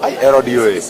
Ai ero dio e.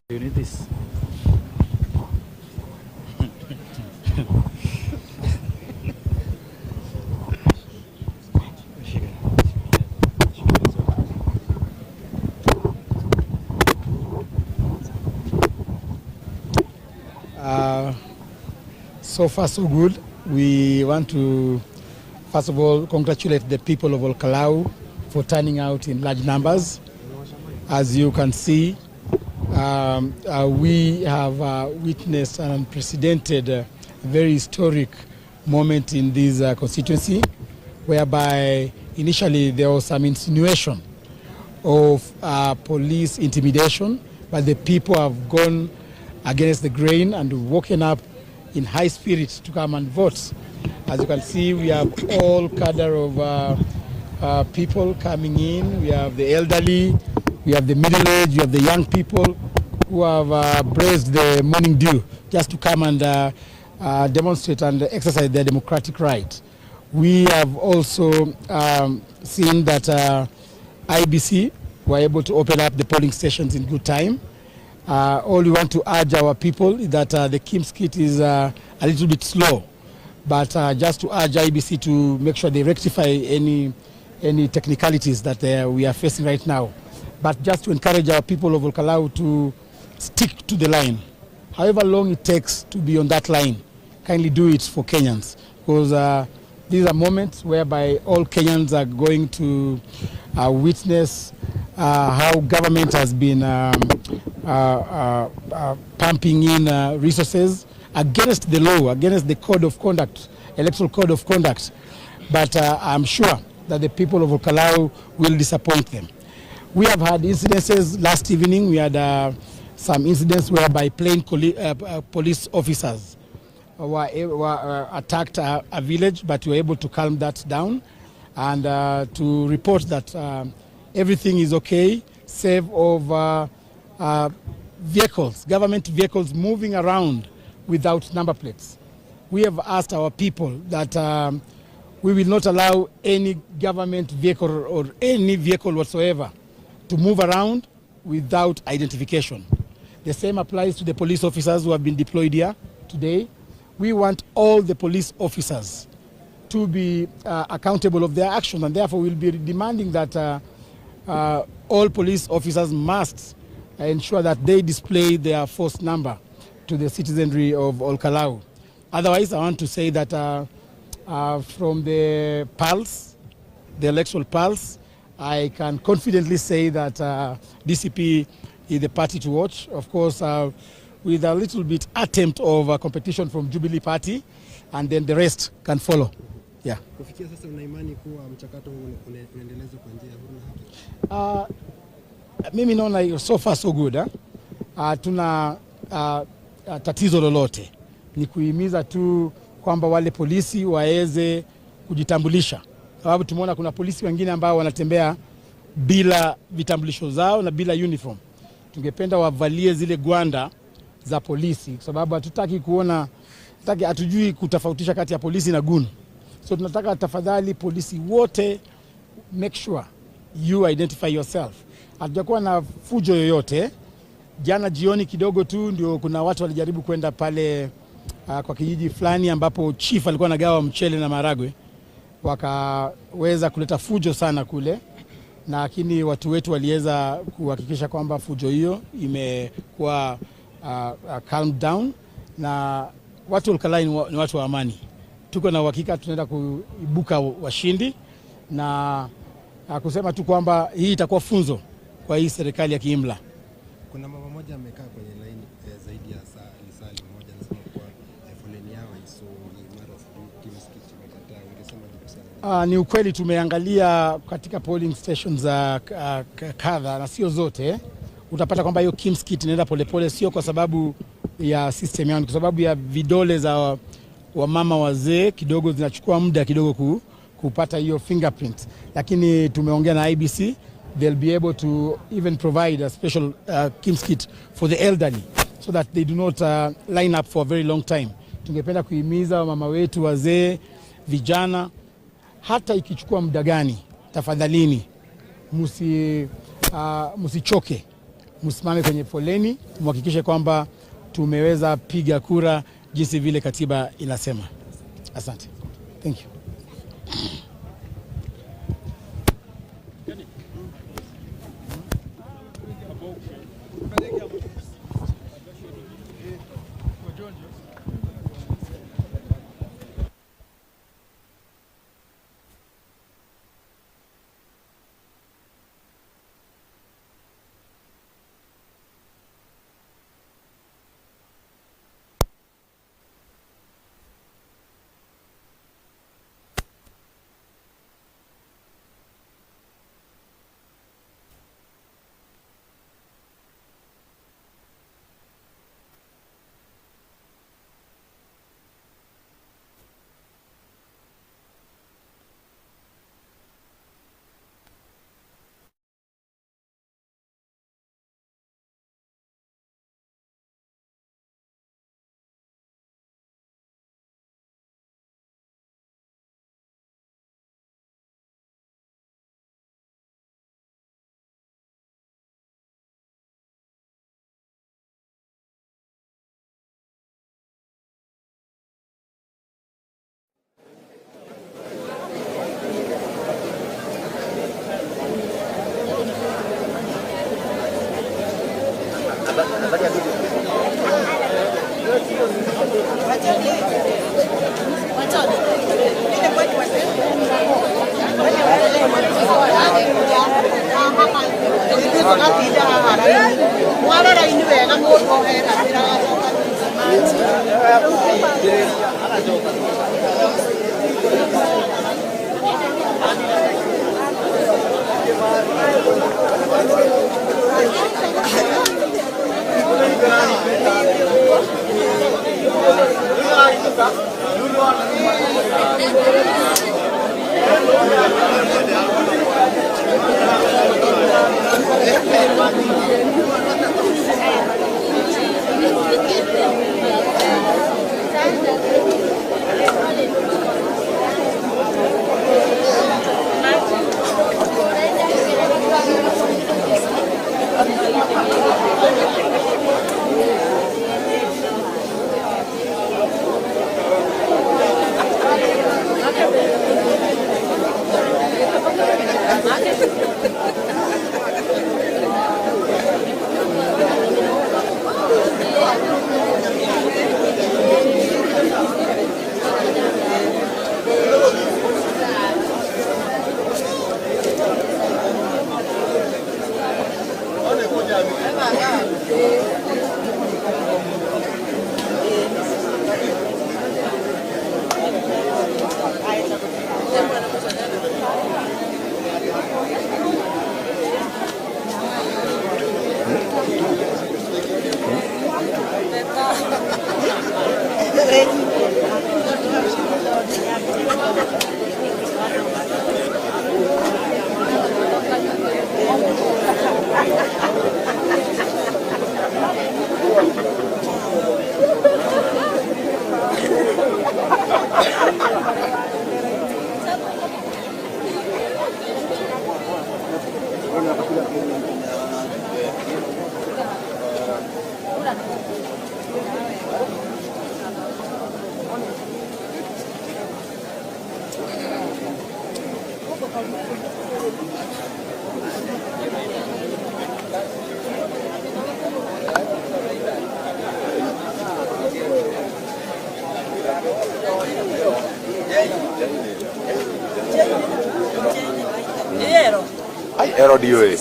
You need this. So far so good. We want to first of all congratulate the people of Ol Kalou for turning out in large numbers. As you can see, we have witnessed an unprecedented, very historic moment in this constituency, whereby initially there was some insinuation of police intimidation, but the people have gone against the grain and woken up in high spirits to come and vote. As you can see, we have all cadre of people coming in. We have the elderly, we have the middle-aged, we have the young people who have braved the morning dew just to come and demonstrate and exercise their democratic right. We have also seen that IBC were able to open up the polling stations in good time. All we want to urge our people is that the Kim's kit is a little bit slow, but just to urge IBC to make sure they rectify any technicalities that we are facing right now. But just to encourage our people of Ol Kalou to stick to the line. However long it takes to be on that line, kindly do it for Kenyans, because these are moments whereby all Kenyans are going to witness how government has been pumping in resources against the law, against the code of conduct, electoral code of conduct. But I'm sure that the people of Ol Kalou will disappoint them. We have had incidences last evening. We had some incidents whereby plain police officers attacked a village, but we were able to calm that down and to report that everything is okay, save of vehicles, government vehicles moving around without number plates. We have asked our people that we will not allow any government vehicle or any vehicle whatsoever to move around without identification. The same applies to the police officers who have been deployed here today. We want all the police officers to be accountable of their actions, and therefore we'll be demanding that all police officers must ensure that they display their force number to the citizenry of Ol Kalou. Otherwise, I want to say that from the pulse, the electoral pulse, I can confidently say that DCP is the party to watch. Of course, with a little bit attempt of competition from Jubilee Party, and then the rest can follow. Yeah. Kufikia sasa una imani kuwa mchakato huu unaendelezwa kwa njia huru na haki? Mimi naona so far so good. Tuna tatizo lolote, ni kuhimiza tu kwamba wale polisi waweze kujitambulisha, sababu tumeona kuna polisi wengine ambao wanatembea bila vitambulisho zao na bila uniform. Tungependa wavalie zile gwanda za polisi, kwa sababu hatutaki kuona, hatujui kutofautisha kati ya polisi na gun. So tunataka tafadhali polisi wote, make sure you identify yourself. Hatujakuwa na fujo yoyote. Jana jioni kidogo tu ndio kuna watu walijaribu kwenda pale kwa kijiji fulani ambapo chief alikuwa anagawa mchele na maragwe, wakaweza kuleta fujo sana kule, lakini watu wetu waliweza kuhakikisha kwamba fujo hiyo imekuwa calm down, na watu Ol Kalou ni watu wa amani. Tuko na uhakika tunaenda kuibuka washindi, na kusema tu kwamba hii itakuwa funzo kwa hii serikali ya kiimla. Kuna mama moja amekaa kwenye laini zaidi ya saa moja, anasema kwa foleni yao isongi, mara kimsikiti imekataa. Ungesema Ni ukweli, tumeangalia katika polling stations za kadha na sio zote. Utapata kwamba hiyo kimskit inaenda polepole, sio kwa sababu ya system yao, kwa sababu ya vidole za wamama wazee kidogo zinachukua muda kidogo kupata hiyo fingerprint. Lakini tumeongea na IBC, they'll be able to even provide a special kimskit for the elderly so that they do not line up for a very long time. Tungependa kuhimiza mama wetu wazee, vijana, hata ikichukua muda gani, tafadhalini msichoke, msimame kwenye foleni, muhakikishe kwamba tumeweza piga kura jinsi vile katiba inasema. Asante. Thank you. Thank you. Ai, ero dio e.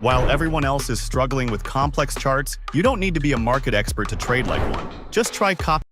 While everyone else is struggling with complex charts, you don't need to be a market expert to trade like one. Just try copy.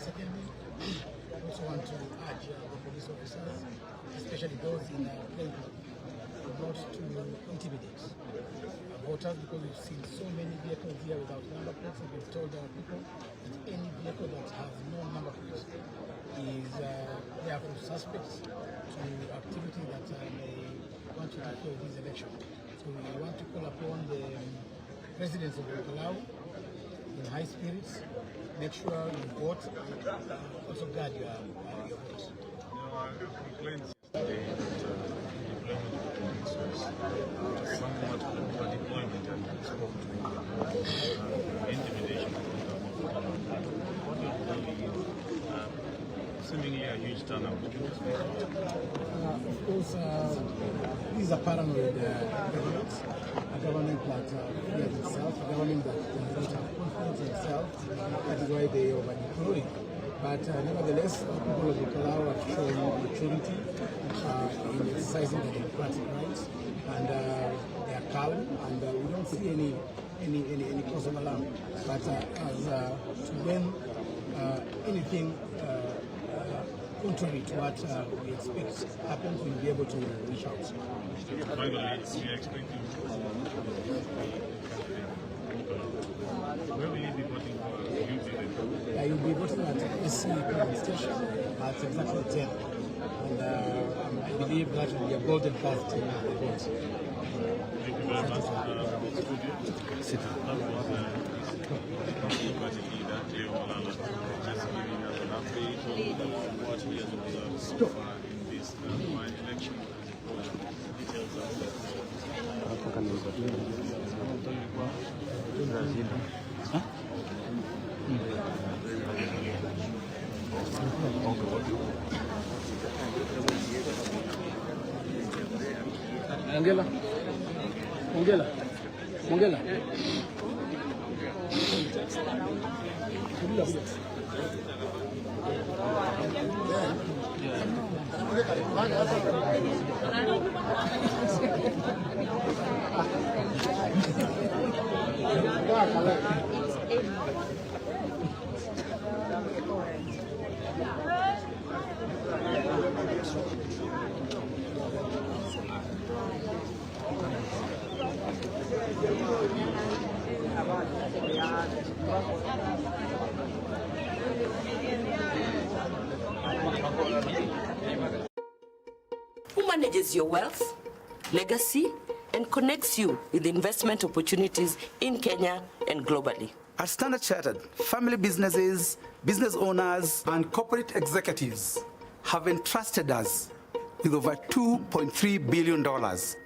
Secondly, I also want to urge the police officers, especially those in playing club, not to intimidate voters, because we've seen so many vehicles here without number plates, and we've told our people that any vehicle that has no number plates is therefore suspect to activities that may want to interfere with this election. So we want to call upon the residents of Ol Kalou in high spirits. Make sure you vote, also guard your vote. There are complaints yesterday that somewhat over-deployment and spoke to intimidation. What you're doing is seemingly a huge turnout. Of course, these are paranoid governments. A government that fears itself, a government that does not have confidence in itself. That is why they over-deploy. But nevertheless, people of Ol Kalou have shown maturity in exercising their democratic rights, and they are calm, and we don't see any cause of alarm. But as to when anything contrary to what we expect happens, we'll be able to reach out. Finally, we are expecting where will you be voting for? You'll be voting at SC polling station at exactly 10. And I believe that will be a golden path to the vote. Thank you very much. That was that just giving us an update on what he has observed so far in this election. Details of Mongela. Who manages your wealth, legacy, and connects you with investment opportunities in Kenya and globally? At Standard Chartered, family businesses, business owners, and corporate executives have entrusted us with over $2.3 billion.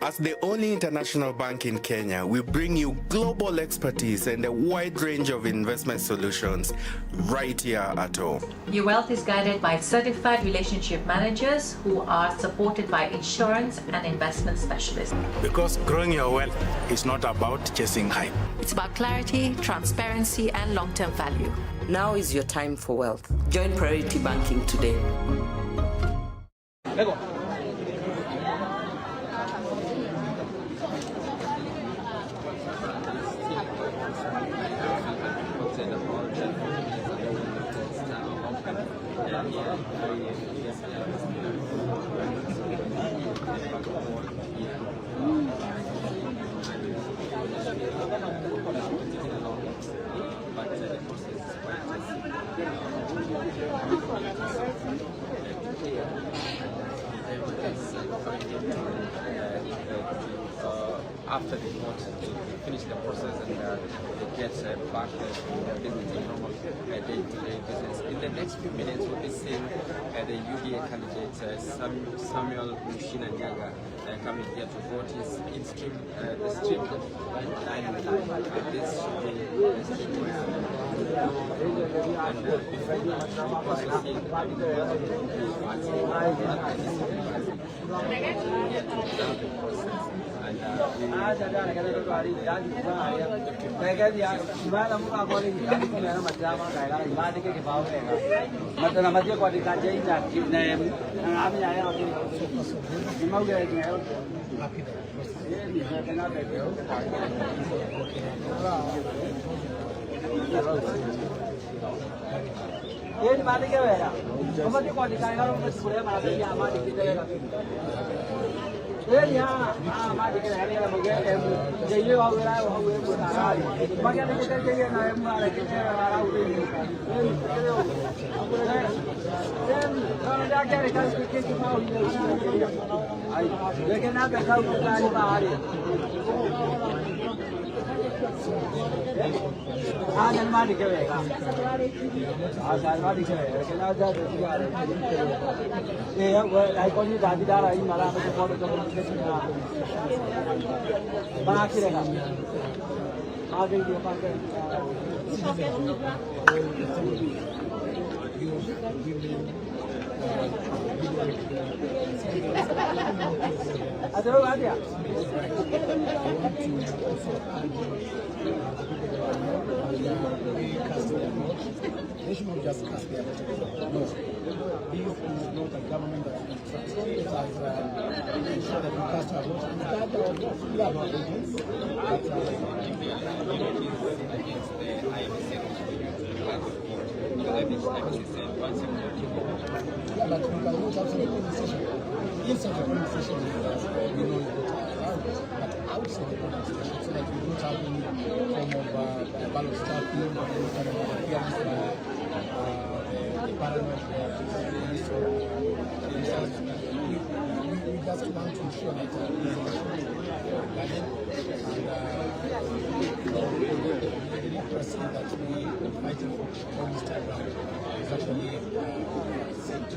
As the only international bank in Kenya, we bring you global expertise and a wide range of investment solutions right here at home. Your wealth is guided by certified relationship managers who are supported by insurance and investment specialists. Because growing your wealth is not about chasing hype. It's about clarity, transparency, and long-term value. Now is your time for wealth. Join Priority Banking today. after the court, they finish the process and they get back to their business, normal day-to-day business. In the next few minutes, we'll be seeing the UDA candidate Samuel Muchina Nyagah coming here to vote. He's in the stream line. This should be the stream where They should not just cast their vote. No. This is not a government that we trust. It has ensured that we cast our vote. We cast our vote. We are not agents. But yeah, but we can vote outside the polling station. Inside the polling station, we know the vote allowed. But outside the polling station, so that we don't have any form of ballot stuffing or any kind of appearance by the parliament. We just want to ensure that the democracy that we are fighting for all this time around is actually saved.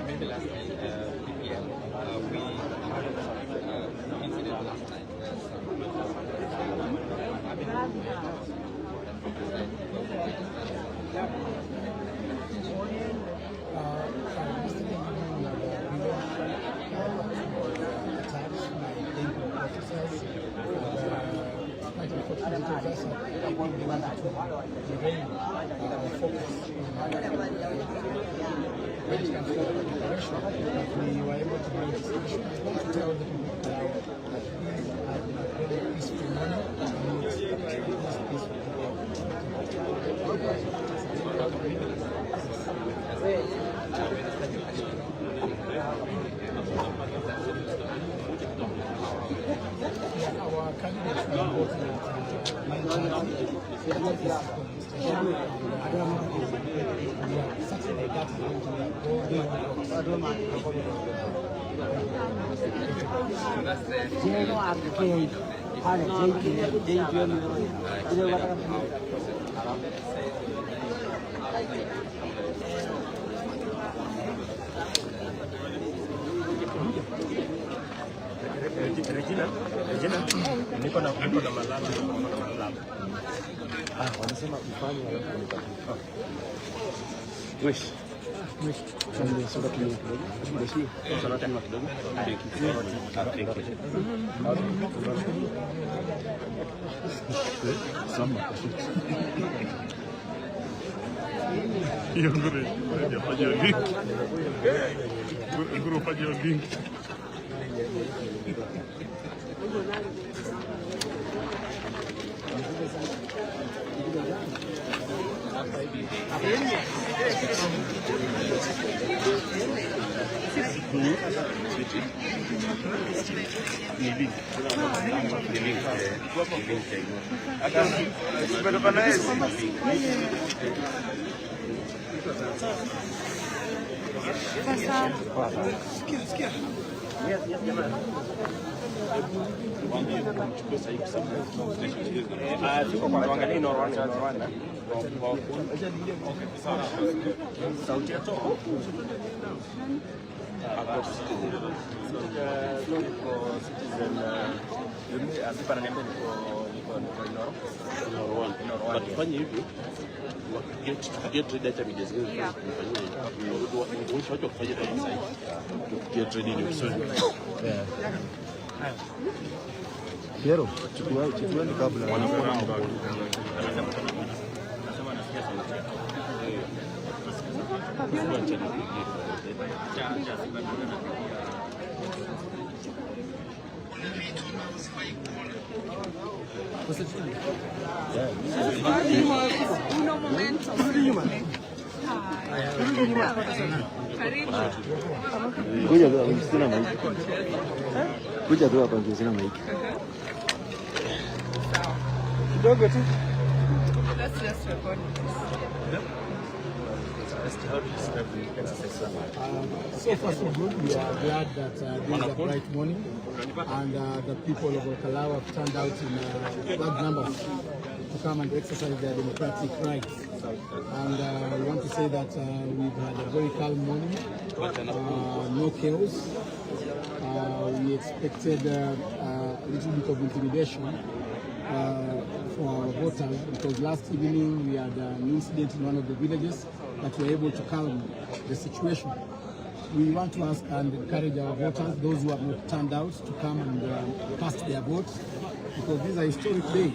Maybe last night, PPM, we had an incident last night where we were able to bring this issue. I want to tell the people that we have been peaceful money and it's peaceful. Our candidates are voting at 9:30. Saturday, that is going to Regina, niko na malala. Wanasema kufanya alafu nitakupa. Wish. Soda kidogo. Soda kidogo. Thank you. Sama. Hiyo ngure hajafanya link. Ngure hajafanya link. Sikia. Get ready data media zingine get ready ni usoni. Kero, chukua ni kabla. Kuja tu hapa ndio sina maiki. Kidogo tu. Let's just record So far so good. We are glad that this is a bright morning and the people of Ol Kalou have turned out in large numbers to come and exercise their democratic rights. And we want to say that we've had a very calm morning, no chaos. We expected a little bit of intimidation for our voters because last evening we had an incident in one of the villages that we were able to calm the situation. We want to ask and encourage our voters, those who have not turned out, to come and cast their votes because this is a historic day.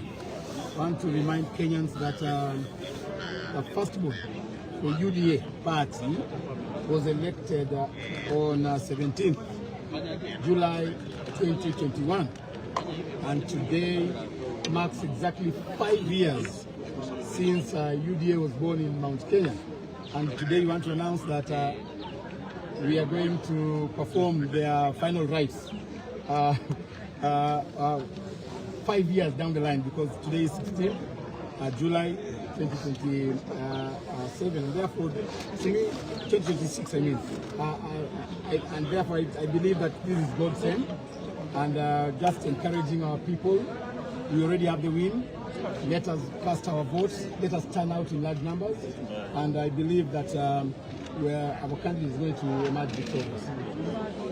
I want to remind Kenyans that the firstborn for UDA party was elected on 17th July 2021, and today marks exactly 5 years since UDA was born in Mount Kenya. And today we want to announce that we are going to perform their final rites 5 years down the line, because today is 16th July 2027, and therefore, to me, 2026, I mean. And therefore, I believe that this is God's send, and just encouraging our people. We already have the win. Let us cast our votes. Let us turn out in large numbers, and I believe that our country is going to emerge victorious.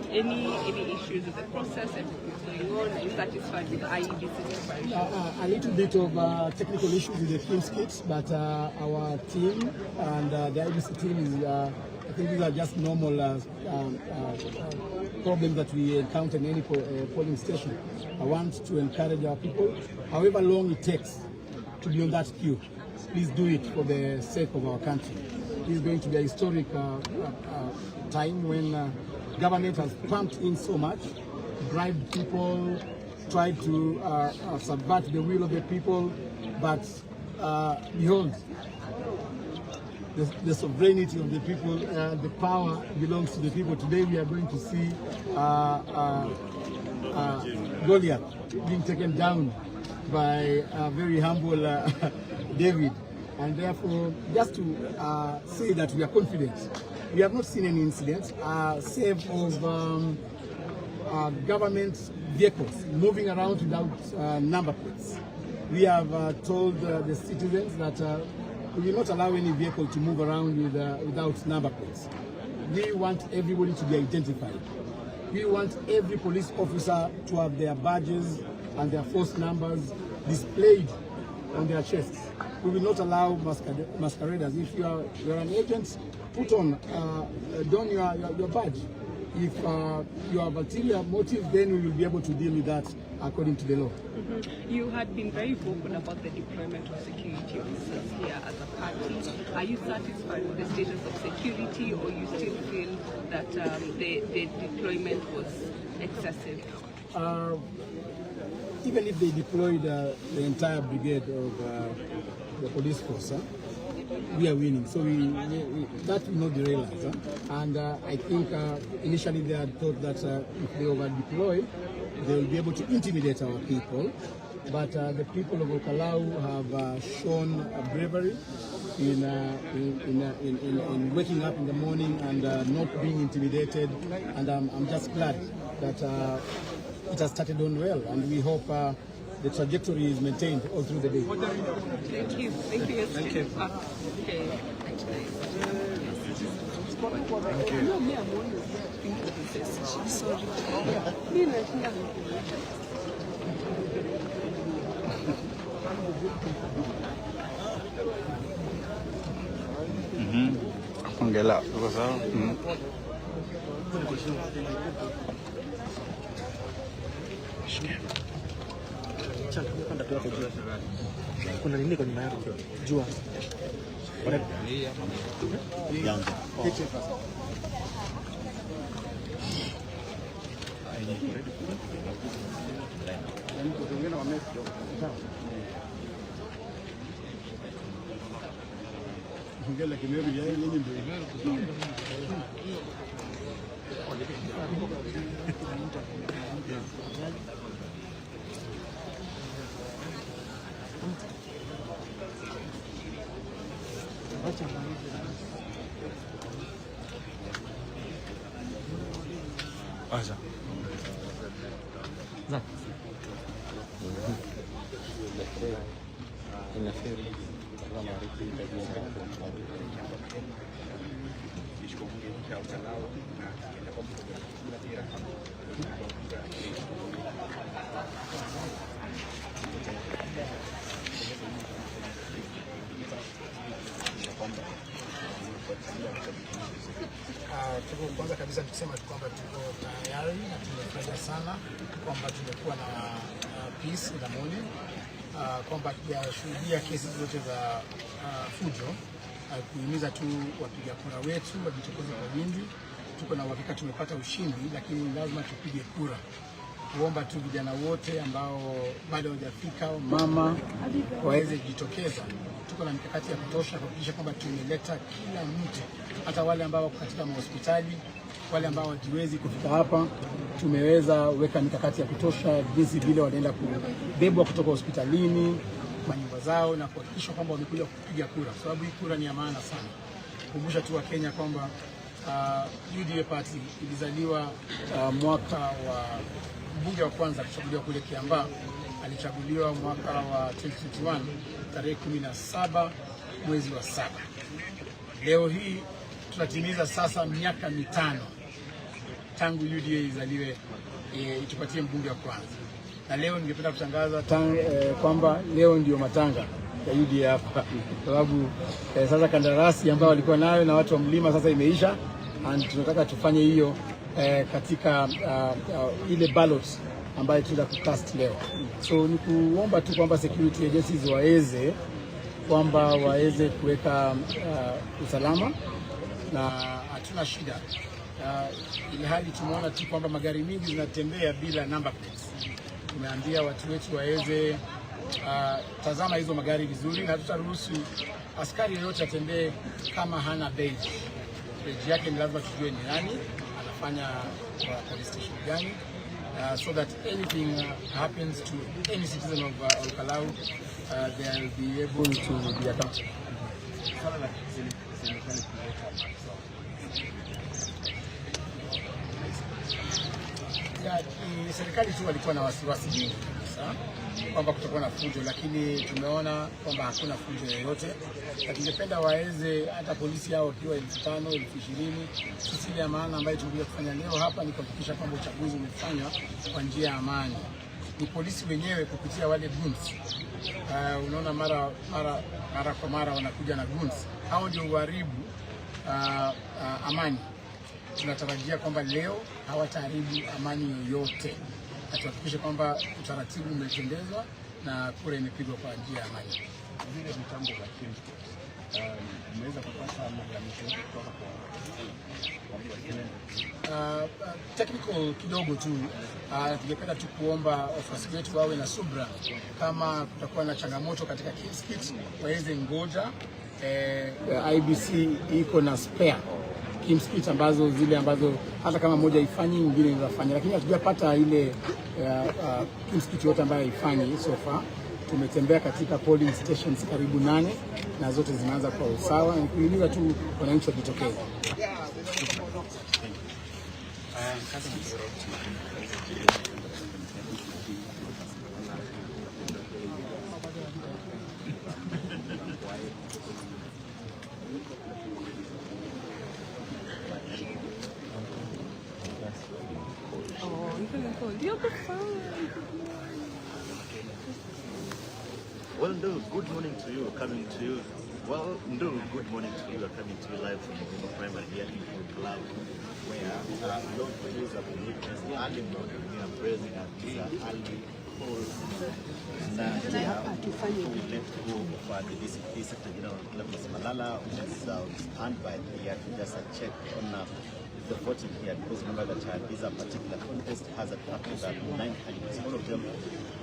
Any issues with the process, everything's going on? Are you satisfied with the IEBC's preparation? A little bit of technical issues with the team's kits, but our team and the IEBC team is, I think these are just normal problems that we encounter in any polling station. I want to encourage our people, however long it takes to be on that queue, please do it for the sake of our country. This is going to be a historic time when government has pumped in so much, bribed people, tried to subvert the will of the people, but behold, the sovereignty of the people, the power belongs to the people. Today we are going to see Goliath being taken down by a very humble David. And therefore, just to say that we are confident. We have not seen any incidents, save of government vehicles moving around without number plates. We have told the citizens that we will not allow any vehicle to move around without number plates. We want everybody to be identified. We want every police officer to have their badges and their force numbers displayed on their chests. We will not allow masqueraders. If you are an agent, put on don your badge. If you have ulterior motive, then we will be able to deal with that according to the law. You had been very vocal about the deployment of security officers here as a party. Are you satisfied with the status of security, or you still feel that the deployment was excessive? Even if they deployed the entire brigade of the police force, we are winning. So that will not derail us. And I think initially they had thought that if they over-deploy, they will be able to intimidate our people. But the people of Ol Kalou have shown bravery in waking up in the morning and not being intimidated. And I'm just glad that it has started on well, and we hope the trajectory is maintained all through the day. Thank you. Thank you. Thank you. Ongela. Kuna nini kwa nyuma yako? Jua. Acha. Kwanza kabisa tukisema tu kwamba tuko tayari na tumefurahia sana kwamba tumekuwa na peace in the morning, kwamba tunashuhudia kesi zote za fujo, kuhimiza tu wapiga kura wetu wajitokeze kwa wingi. Tuko na uhakika tumepata ushindi, lakini lazima tupige kura. Kuomba tu vijana wote ambao bado hawajafika, mama, waweze kujitokeza. Tuko na mikakati ya kutosha kuhakikisha kwamba tumeleta kila mtu, hata wale ambao wako katika hospitali, wale ambao hawajiwezi kufika hapa. Tumeweza weka mikakati ya kutosha jinsi vile wanaenda kubebwa kutoka hospitalini, manyumba zao, na kuhakikisha kwamba wamekuja kupiga kura, sababu hii kura ni ya maana sana. Kukumbusha tu wa Kenya kwamba UDA party ilizaliwa mwaka wa mbunge wa kwanza kuchaguliwa kule Kiambaa alichaguliwa mwaka wa 2021 tarehe 17 mwezi wa 7. Leo hii tunatimiza sasa miaka 5 tangu UDA izaliwe, itupatie mbunge wa kwanza. Na leo ningependa kutangaza kwamba leo ndio matanga ya UDA hapa, sababu sasa kandarasi ambayo walikuwa nayo na watu wa mlima sasa imeisha, and tunataka tufanye hiyo katika ile ballot ambayo tunaenda kucast leo. So ni kuomba tu kwamba security agencies waweze kuweka usalama, na hatuna shida. Ile hali tumeona tu kwamba magari mingi zinatembea bila number plates. Tumeambia watu wetu waweze tazama hizo magari vizuri, na tutaruhusu askari yoyote atembee kama hana badge. Badge yake ni lazima tujue ni nani, anafanya kwa police station gani, so that anything happens to any citizen of Ol Kalou, they will be able to be accountable. Serikali tu walikuwa na wasiwasi mwingi kabisa kwamba kutakuwa na fujo, lakini tumeona kwamba hakuna fujo yoyote, na tungependa waweze hata polisi hao wakiwa 5,000, 20,000. Sisi ya maana ambayo tumekuja kufanya leo hapa ni kuhakikisha kwamba uchaguzi umefanywa kwa njia ya amani. Ni polisi wenyewe kupitia wale goons. Unaona mara kwa mara wanakuja na goons. Hao ndio uharibu amani. Tunatarajia kwamba leo hawataharibu amani yoyote, na tuhakikishe kwamba utaratibu umetendezwa na kura imepigwa kwa njia ya amani. Vile mitambo za umeweza kupata malalamiko kutoka kwa technical kidogo tu. Tungependa tu kuomba wafuasi wetu wawe na subra. Kama kutakuwa na changamoto katika Kimskit, waweze ngoja. IBC iko na spare Kimskit ambazo hata kama moja ifanyi nyingine inafanya, lakini hatujapata ile Kimskit yote ambayo haifanyi so far. Tumetembea katika polling stations karibu 8 na zote zinaanza kwa usawa, na kuhimiza tu wananchi wajitokeze. Well, Ndo, good morning to you. Coming to you. Well, Ndo, good morning to you. Coming to you live from the primary here in Ol Kalou, where long queues have been witnessed early morning. We are praising at these early polls. And we let go of the DCP Secretary General Cleophas Malala, which is stand by here to just check on the voting here, because remember that this particular contest has attracted 9 candidates. All of them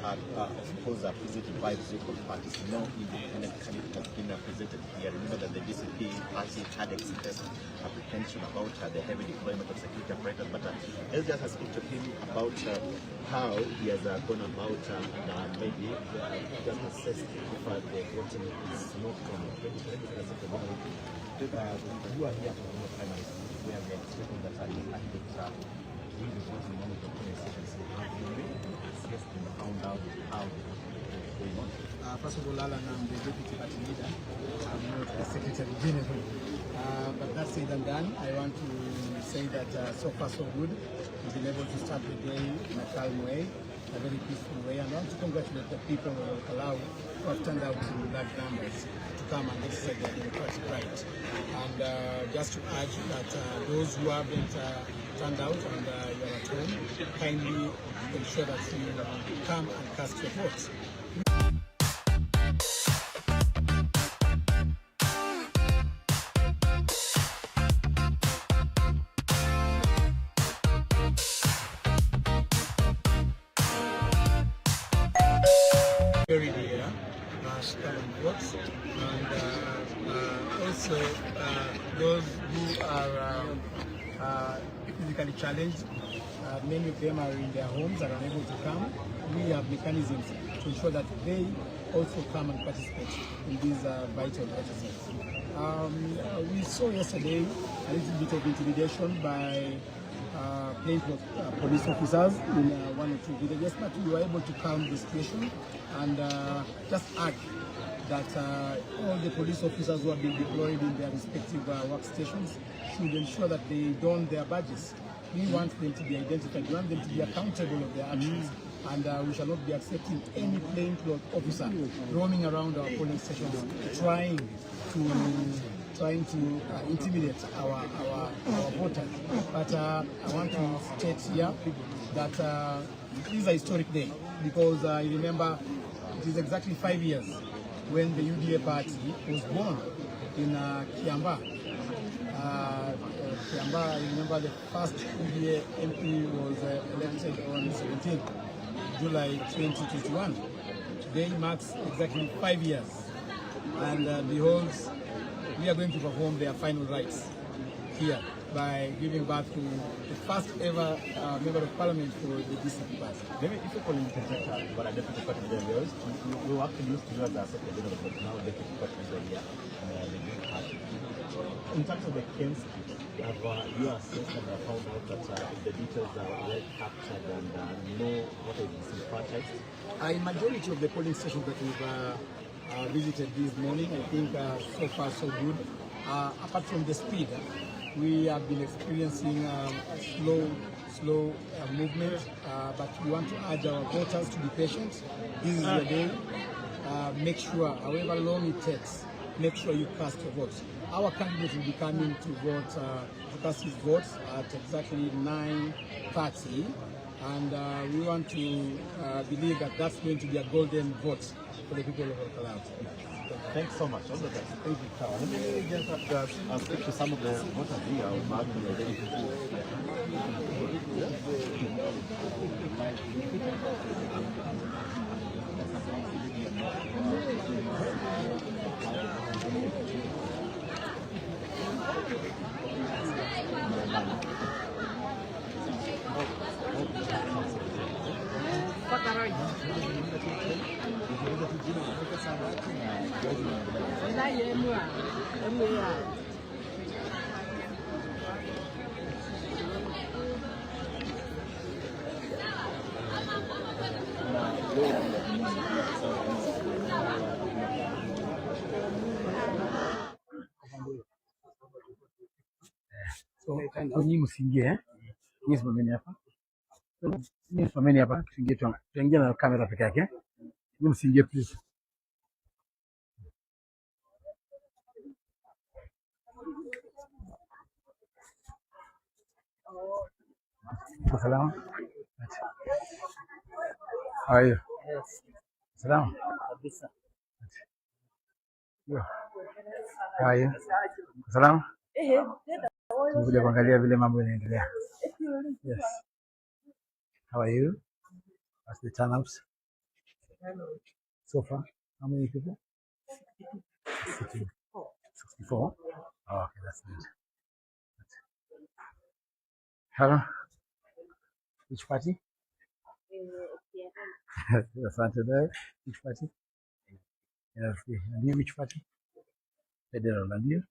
are, of course, presented by political parties. No independent candidate has been presented here. Remember that the DCP party had expressed apprehension about the heavy deployment of security apparatus, but Eljas has spoken to him about how he has gone about and maybe just assessed if the voting is not from 2020. You are here for the primary, where we are expecting that the candidates will be voting on the polling stations. Have you assessed and found out how the voting is going on? First of all, Alan, I'm the deputy party leader. I'm not the secretary general. But that said and done, I want to say that so far so good. We've been able to start the day in a calm way, a very peaceful way. And I want to congratulate the people of Ol Kalou who have turned out in large numbers to come and exercise their democratic right. And just to urge that those who haven't turned out and you are at home, kindly ensure that you come and cast your votes. Very dear, votes, and also those who are physically challenged, many of them are in their homes and are unable to come. We have mechanisms to ensure that they also come and participate in these vital exercises. We saw yesterday a little bit of intimidation by plainclothes police officers in one or two villages, but we were able to calm the situation and just add that all the police officers who have been deployed in their respective workstations should ensure that they don their badges. We want them to be identified, we want them to be accountable of their actions, and we shall not be accepting any plainclothes officer roaming around our polling stations trying to intimidate our voters. But I want to state here that this is a historic day, because you remember it is exactly 5 years when the UDA party was born in Kiamba. Kiamba, I remember the first UDA MP was elected on 17th July 2021. Today marks exactly 5 years, and behold, we are going to perform their final rites here by giving birth to the first ever member of parliament for the DCP party. Maybe if you call interject, but I definitely got to the we actually used to do as a secretary, but now they can cut the here the new party. In terms of the Kens, have you assessed and found out that the details are well captured and know what is disenfranchised? In majority of the polling stations that we've visited this morning, I think so far so good. Apart from the speed, we have been experiencing a slow movement, but we want to urge our voters to be patient. This is your day. Make sure, however long it takes, make sure you cast your votes. Our candidate will be coming to vote, to cast his votes at exactly 9:30, and we want to believe that that's going to be a golden vote for the people of Ol Kalou. Thanks so much. All the best. Thank you, Carl. Let me just speak to some of the voters here. So nyinyi msiingie, nyinyi simameni hapa. Nyinyi simameni hapa, tuingie na kamera peke yake. Nyinyi msiingie please. Salam. How are you? Yes. Salam. Kabisa. Yo. How are you? Salam. Tumekuja kuangalia vile mambo yanaendelea. Yes. How are you? What's the turnouts so far? How many people? 64. Oh, okay, that's good. Hello. Which party? Saturday. Which party? NLP. And you, which party? Federal. And you?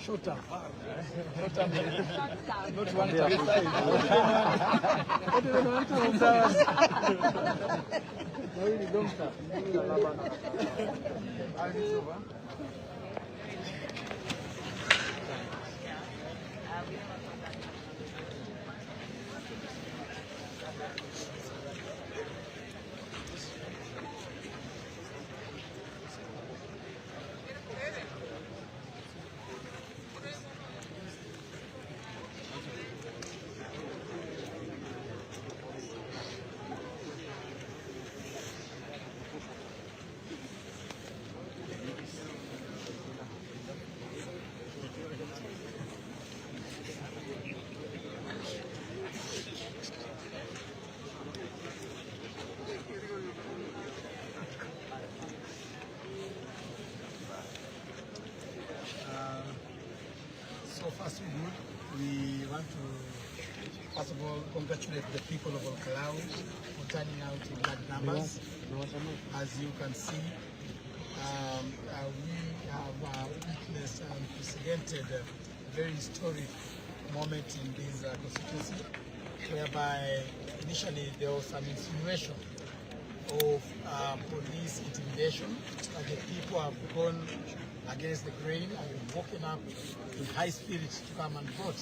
Short term. Short term. Not one time. Long term. So far so good. We want to first of all congratulate the people of Ol Kalou for turning out in large numbers. As you can see, we have witnessed an unprecedented, very historic moment in this constituency, whereby initially there was some insinuation of police intimidation, but the people have gone against the grain and woken up in high spirits to come and vote.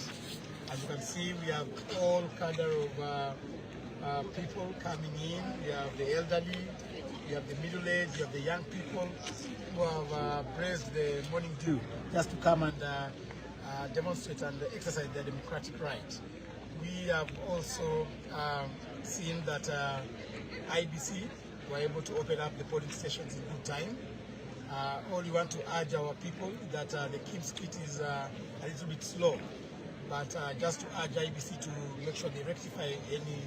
As you can see, we have all kind of people coming in. We have the elderly, we have the middle-aged, we have the young people who have braved the morning dew just to come and demonstrate and exercise their democratic right. We have also seen that IBC were able to open up the polling stations in good time. All we want to urge our people that the Kim's kit is a little bit slow, but just to urge IBC to make sure they rectify any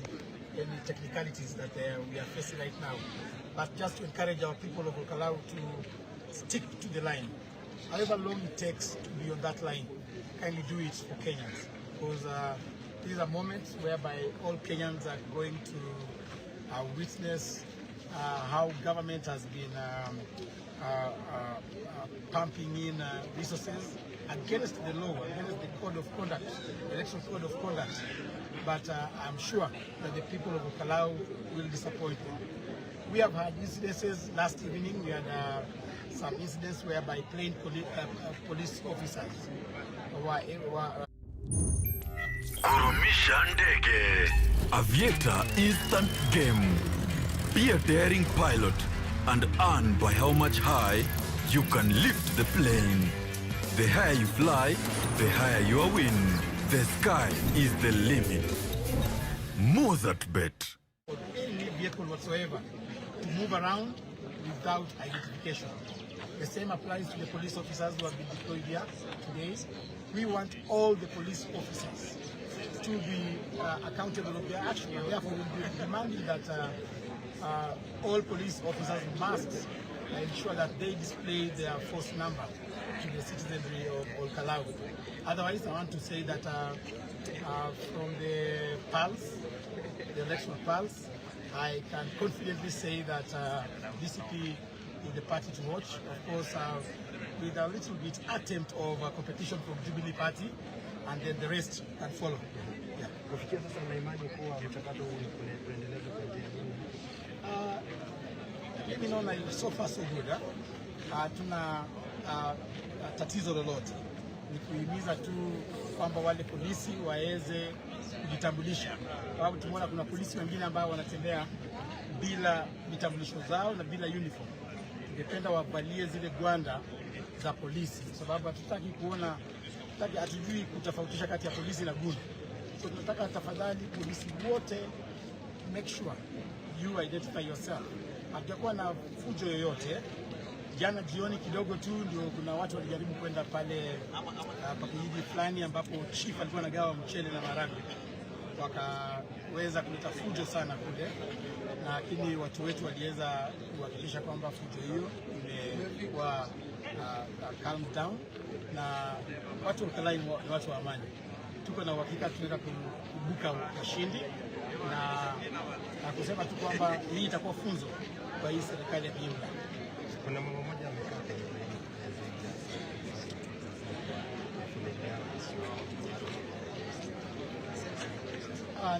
technicalities that we are facing right now. But just to encourage our people of Ol Kalou to stick to the line. However long it takes to be on that line, kindly do it for Kenyans. Because these are moments whereby all Kenyans are going to witness how government has been pumping in resources against the law, against the code of conduct, election code of conduct. But I'm sure that the people of Ol Kalou will disappoint them. We have had incidences. Last evening we had some incidents whereby plain police officers were Kurumisha ndege. Aviator instant game. Be a daring pilot and earn by how much high you can lift the plane. The higher you fly, the higher your win. The sky is the limit. Mozart bet. Or any vehicle whatsoever to move around without identification. The same applies to the police officers who have been deployed here today. We want all the police officers to be accountable of their action. Therefore, we'll be demanding that all police officers must ensure that they display their force number to the citizenry of Ol Kalou. Otherwise, I want to say that from the pulse, the electoral pulse, I can confidently say that DCP is the party to watch. Of course, with a little bit attempt of competition from Jubilee Party, and then the rest can follow. Yeah. Mimi naona so far so good. Hatuna tatizo lolote. Ni kuhimiza tu kwamba wale polisi waweze kujitambulisha. Kwa sababu tumeona kuna polisi wengine ambao wanatembea bila vitambulisho zao na bila uniform. Tungependa wavalie zile gwanda za polisi, sababu hatutaki kuona, hatujui kutofautisha kati ya polisi na gundu. So tunataka tafadhali polisi wote, make sure you identify yourself. Hatujakuwa na fujo yoyote. Jana jioni kidogo tu ndio kuna watu walijaribu kwenda pale pakijiji fulani ambapo chief alikuwa anagawa mchele na maharagwe. Wakaweza kuleta fujo sana kule, lakini watu wetu waliweza kuhakikisha kwamba fujo hiyo imekuwa calm down, na watu wa Ol Kalou ni watu wa amani. Tuko na uhakika tunaweza kubuka ushindi na kusema tu kwamba hii itakuwa funzo kwa hii serikali ya kiimla. Kuna mama mmoja amekaa kwenye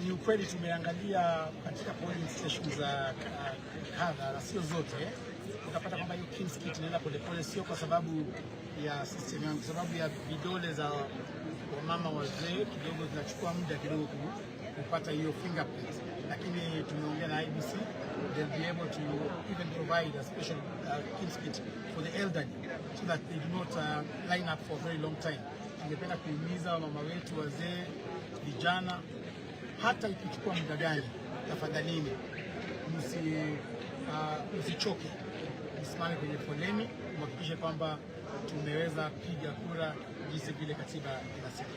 ni ukweli tumeangalia katika polling stations za kadha na sio zote. Utapata kwamba hiyo King's Kit inaenda polepole, sio kwa sababu ya system yangu, kwa sababu ya vidole za wamama wazee kidogo zinachukua muda kidogo kupata hiyo fingerprint. Lakini tumeongea na IBC, they'll be able to even provide a special King's Kit for the elderly so that they do not line up for a very long time. Tungependa kuhimiza wamama wetu wazee, vijana, hata ikichukua muda gani, tafadhalini msichoke, msimame kwenye foleni, muhakikishe kwamba tumeweza piga kura jinsi vile katiba inasema.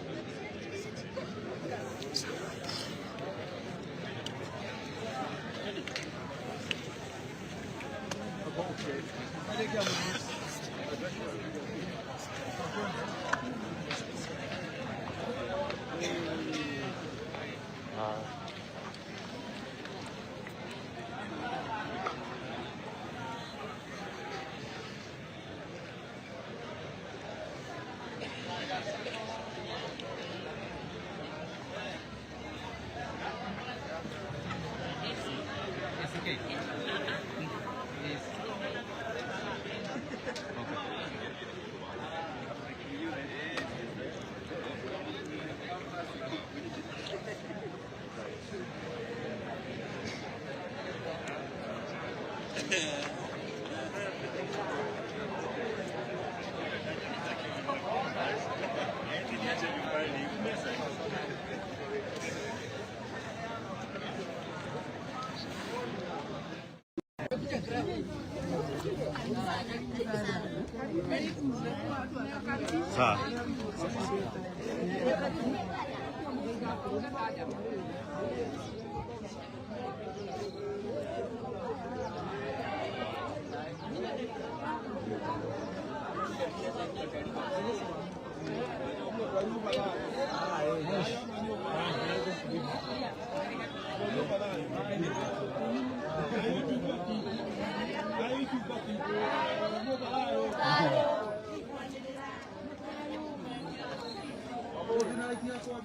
Good,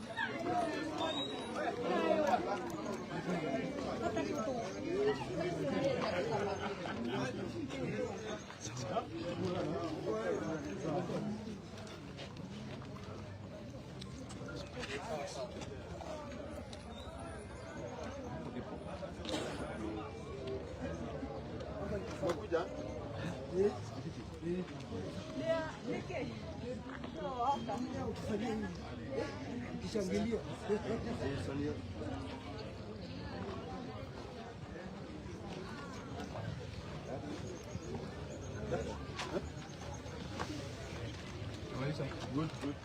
good.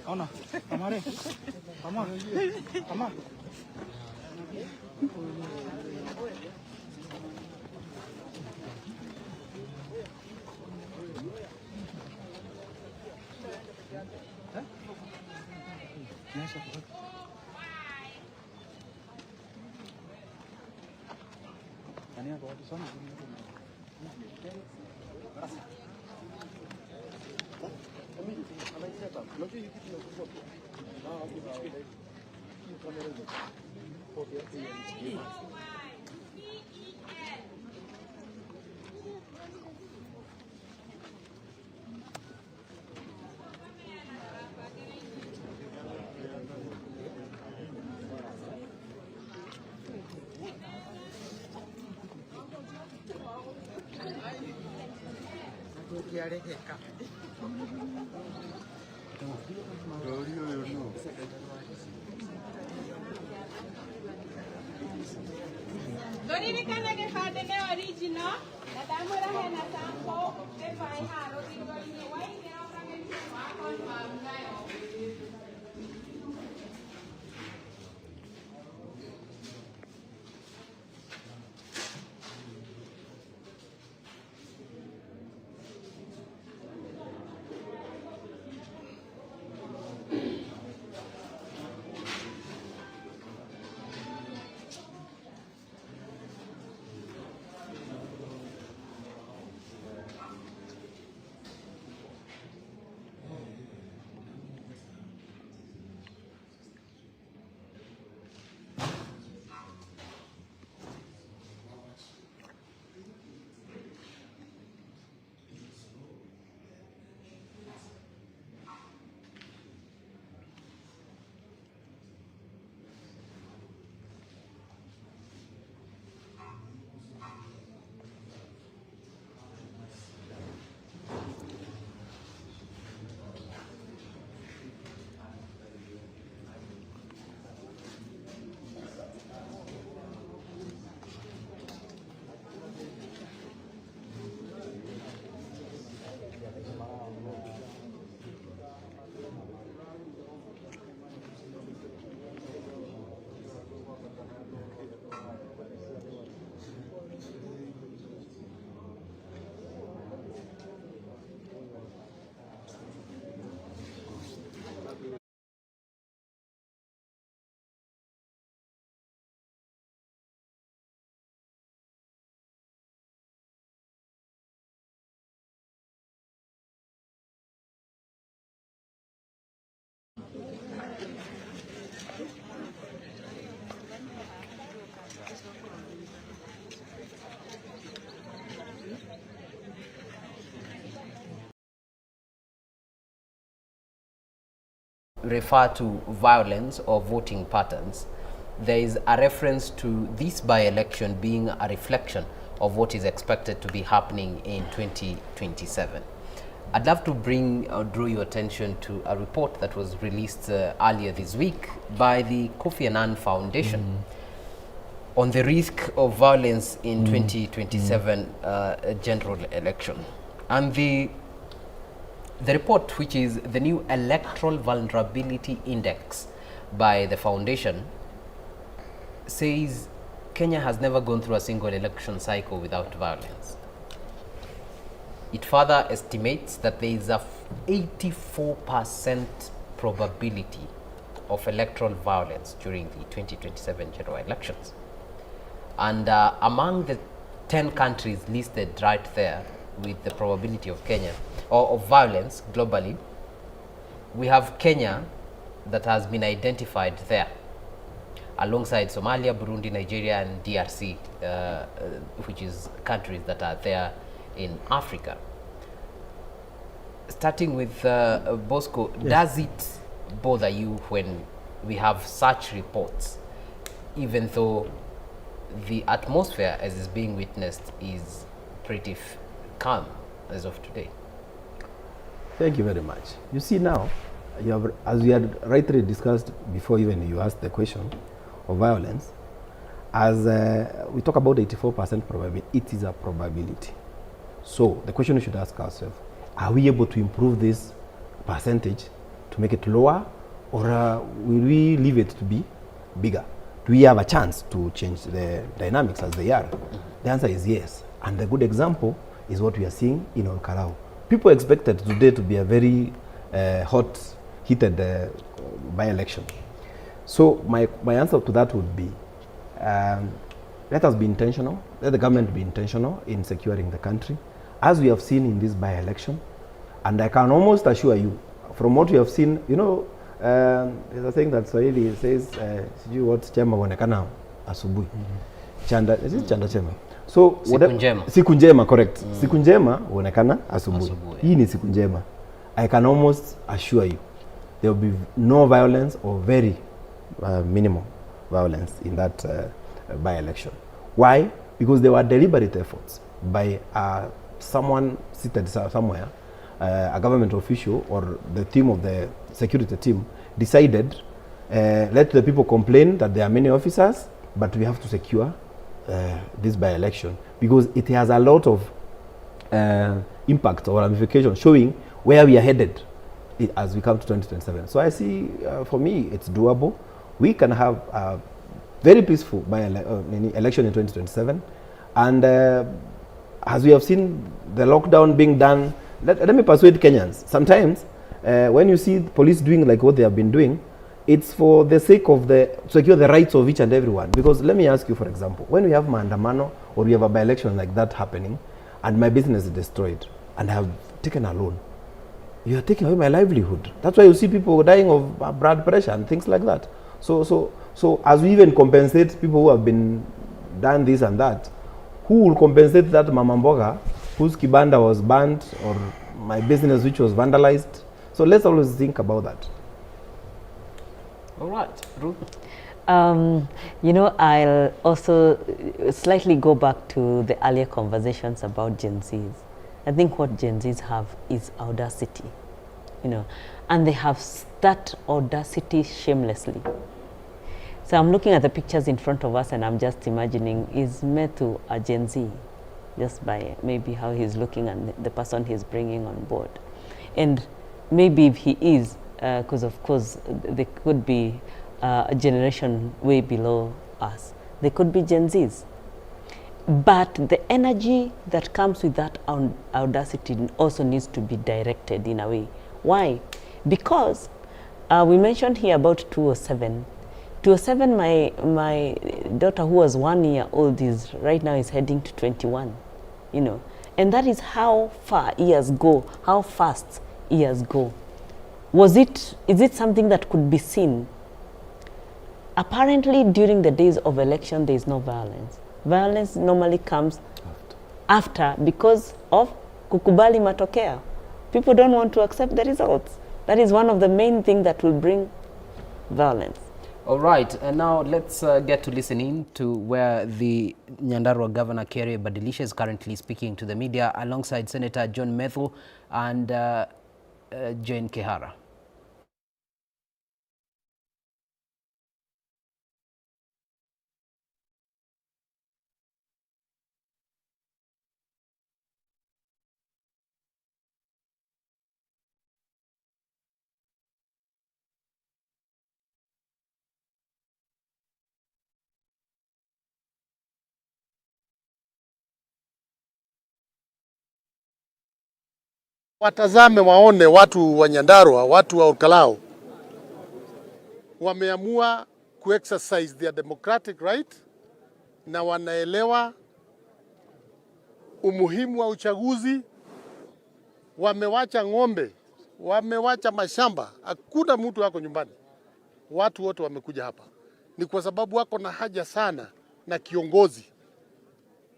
Ona, amare, ama, ama. Doririkana gĩbandĩ nĩ original na ndamwĩra hena sample gĩbaĩ haha rũthingo-inĩ waingĩra ũkagĩria wa confirm nayo. Refer to violence or voting patterns, there is a reference to this by-election being a reflection of what is expected to be happening in 2027. I'd love to draw your attention to a report that was released earlier this week by the Kofi Annan Foundation on the risk of violence in 2027 general election. And the report, which is the new Electoral Vulnerability Index by the foundation, says Kenya has never gone through a single election cycle without violence. It further estimates that there is a 84% probability of electoral violence during the 2027 general elections. And among the 10 countries listed right there with the probability of Kenya, or of violence globally, we have Kenya that has been identified there, alongside Somalia, Burundi, Nigeria, and DRC, which is countries that are there in Africa. Starting with Bosco, does it bother you when we have such reports, even though the atmosphere as is being witnessed is pretty calm as of today? Thank you very much. You see now, you have, as we had rightly discussed before even you asked the question of violence, as we talk about 84% probability, it is a probability. So the question we should ask ourselves, are we able to improve this percentage to make it lower, or will we leave it to be bigger? Do we have a chance to change the dynamics as they are? The answer is yes. And the good example is what we are seeing in Ol Kalou. People expected today to be a very hot, heated by-election. So my answer to that would be, let us be intentional, let the government be intentional in securing the country, as we have seen in this by-election. And I can almost assure you, from what we have seen, you know, there's a thing that Swahili says, what chema wanekana asubuhi. Chanda, is it chanda chema? So siku njema, correct. Siku njema huonekana asubuhi. Hii ni siku njema. I can almost assure you there will be no violence or very minimal violence in that by-election. Why? Because there were deliberate efforts by someone seated somewhere, a government official or the team of the security team decided, let the people complain that there are many officers, but we have to secure this by-election because it has a lot of impact or ramification showing where we are headed as we come to 2027. So I see, for me, it's doable. We can have a very peaceful election in 2027. And as we have seen the lockdown being done, let me persuade Kenyans. Sometimes when you see the police doing like what they have been doing, it's for the sake of to secure the rights of each and everyone. Because let me ask you, for example, when we have maandamano or we have a by-election like that happening and my business is destroyed and I have taken a loan, you are taking away my livelihood. That's why you see people dying of blood pressure and things like that. So as we even compensate people who have been done this and that, who will compensate that mama mboga whose kibanda was burnt or my business which was vandalized? So let's always think about that. All right, Ruth. You know, I'll also slightly go back to the earlier conversations about Gen Zs. I think what Gen Zs have is audacity, you know, and they have that audacity shamelessly. So I'm looking at the pictures in front of us and I'm just imagining, is Methu a Gen Z? Just by maybe how he's looking and the person he's bringing on board. And maybe if he is, because of course they could be a generation way below us. They could be Gen Zs. But the energy that comes with that audacity also needs to be directed in a way. Why? Because we mentioned here about 207. 207, my daughter who was 1 year old is right now is heading to 21, you know. And that is how far years go, how fast years go. Is it something that could be seen? Apparently during the days of election there is no violence. Violence normally comes after because of kukubali matokeo. People don't want to accept the results. That is one of the main things that will bring violence. All right, and now let's get to listen in to where the Nyandarua Governor Kerry Badilisha is currently speaking to the media alongside Senator John Methu and Jane Kehara. Watazame waone watu wa Nyandarua, watu wa Ol Kalou wameamua kuexercise their democratic right na wanaelewa umuhimu wa uchaguzi. Wamewacha ng'ombe, wamewacha mashamba, hakuna mtu wako nyumbani. Watu wote wamekuja hapa ni kwa sababu wako na haja sana na kiongozi,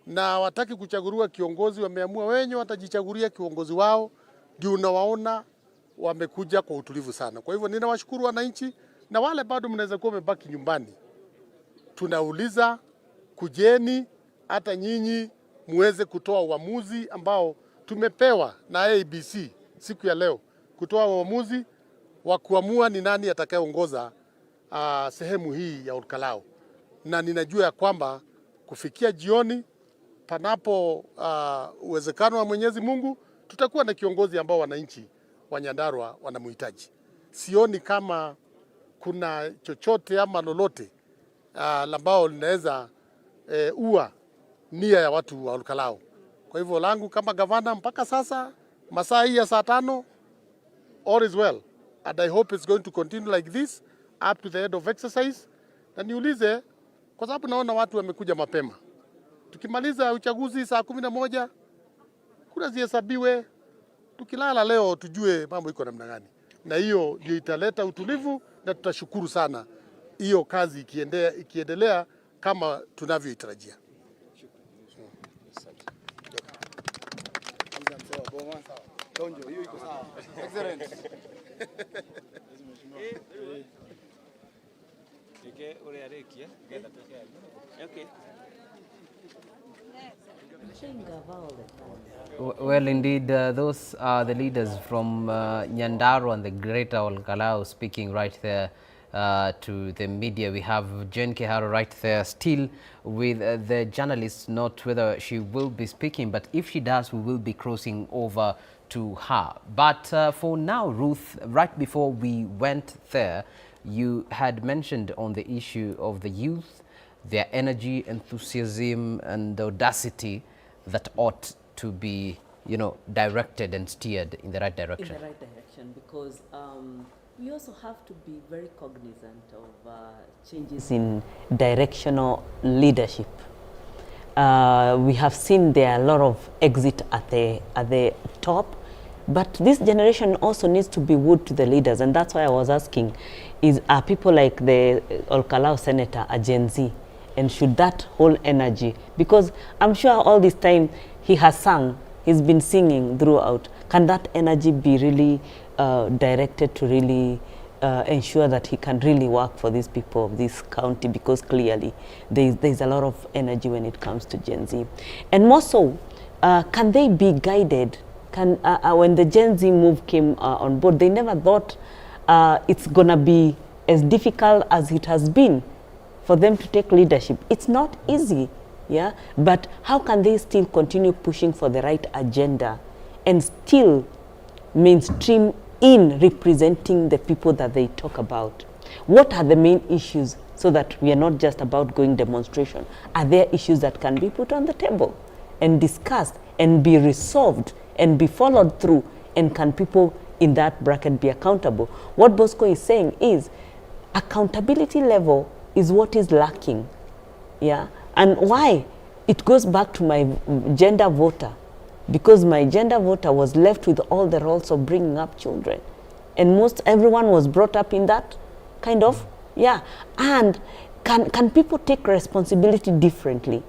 na wataki kuchaguliwa kiongozi. Wameamua wenyewe watajichagulia kiongozi wao. Ndio unawaona wamekuja kwa utulivu sana. Kwa hivyo ninawashukuru wananchi, na wale bado mnaweza kuwa mmebaki nyumbani, tunauliza kujeni, hata nyinyi muweze kutoa uamuzi ambao tumepewa na ABC siku ya leo, kutoa uamuzi wa kuamua ni nani atakayeongoza sehemu hii ya Ol Kalou. Na ninajua ya kwamba kufikia jioni, panapo uwezekano wa Mwenyezi Mungu, tutakuwa na kiongozi ambao wananchi wa Nyandarua wanamhitaji. Sioni kama kuna chochote ama lolote ambao linaweza ua nia ya watu wa Ol Kalou. Kwa hivyo langu kama gavana mpaka sasa, masaa hii ya saa 5, all is well. And I hope it's going to continue like this up to the end of exercise. Na niulize, kwa sababu naona watu wamekuja mapema. Tukimaliza uchaguzi saa 11, kura zihesabiwe. Tukilala leo tujue mambo iko namna gani. Na hiyo ndio italeta utulivu, na tutashukuru sana hiyo kazi ikiendelea kama tunavyoitarajia. Well, indeed, those are the leaders from Nyandarua and the greater Ol Kalou speaking right there to the media. We have Jane Kehara right there still with the journalists, not whether she will be speaking, but if she does, we will be crossing over to her. But for now, Ruth, right before we went there, you had mentioned on the issue of the youth, their energy, enthusiasm, and the audacity that ought to be, you know, directed and steered in the right direction. In the right direction, because we also have to be very cognizant of changes in directional leadership. We have seen there are a lot of exit at the top, but this generation also needs to be wood to the leaders, and that's why I was asking, are people like the Ol Kalou senator a Gen Z? And should that whole energy, because I'm sure all this time he has sung, he's been singing throughout, can that energy be really directed to really ensure that he can really work for these people of this county? Because clearly there's a lot of energy when it comes to Gen Z. And more so, can they be guided? When the Gen Z move came on board, they never thought it's gonna be as difficult as it has been for them to take leadership. It's not easy, yeah? But how can they still continue pushing for the right agenda and still mainstream in representing the people that they talk about? What are the main issues, so that we are not just about going demonstration? Are there issues that can be put on the table and discussed and be resolved and be followed through, and can people in that bracket be accountable? What Bosco is saying is accountability level is what is lacking, yeah? And why? It goes back to my gender voter, because my gender voter was left with all the roles of bringing up children, and everyone was brought up in that kind of, yeah. And can people take responsibility differently?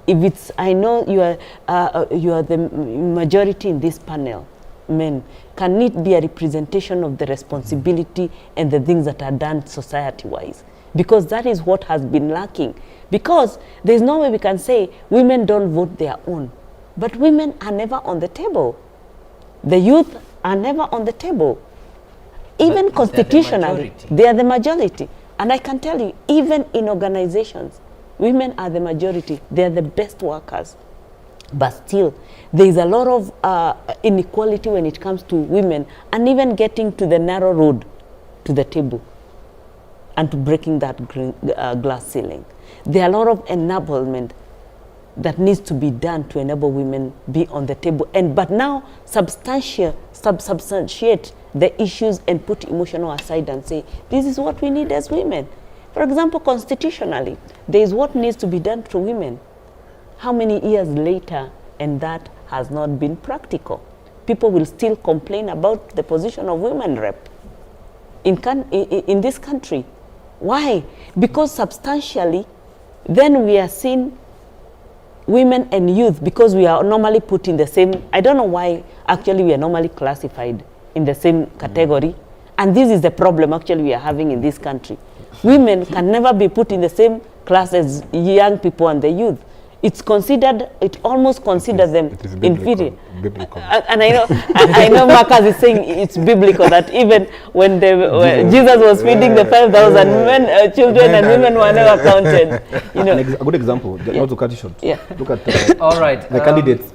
If it's, I know you are the majority in this panel, men, can it be a representation of the responsibility and the things that are done society-wise? because that is what has been lacking. Because there's no way we can say women don't vote their own, but women are never on the table. The youth are never on the table. Even constitutionally, they are the majority. And I can tell you, even in organizations, women are the majority. They are the best workers. But still, there is a lot of inequality when it comes to women, and even getting to the narrow road to the table and to breaking that glass ceiling. There are a lot of enablement that needs to be done to enable women be on the table. But now substantiate the issues and put emotional aside and say, this is what we need as women. For example, constitutionally, there is what needs to be done to women. How many years later, and that has not been practical? People will still complain about the position of women rep in this country. Why? Because substantially, then we are seeing women and youth, because we are normally put in the same, I don't know why actually we are normally classified in the same category. And this is the problem actually we are having in this country. Women can never be put in the same class as young people and the youth. It's considered, it almost considers them inferior. Biblical. And I know Marcus is saying it's biblical that even when Jesus was feeding the 5,000 men, children and women were never counted. You know. A good example, not to cut it short. Yeah. Look at all right. The candidates.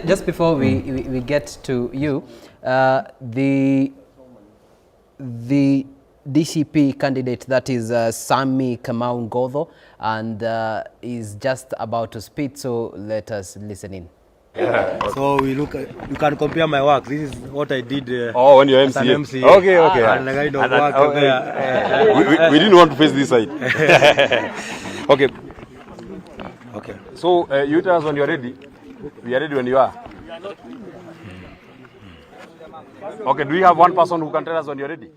Just before we get to you, the DCP candidate, that is Sammy Kamau Ngotho, and is just about to speak, so let us listen in. So you can compare my work. This is what I did when you're as an MCA. MCA. Okay. And the kind of work there. We didn't want to face this side. Okay. So you tell us when you're ready. We are ready when you are. Okay, do we have one person who can tell us when you're ready?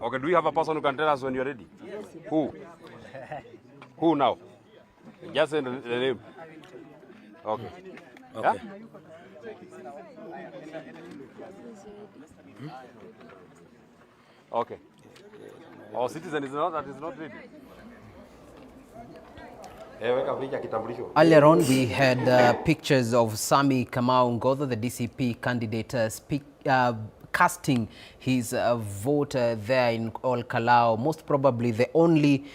Okay, do we have a person who can tell us when you're ready? Yes. Who now? Just say the name. Okay. Yeah? Okay. Our citizen is not ready. Earlier on, we had pictures of Sammy Kamau Ngotho, the DCP candidate, casting his vote there in Ol Kalou. Most probably the only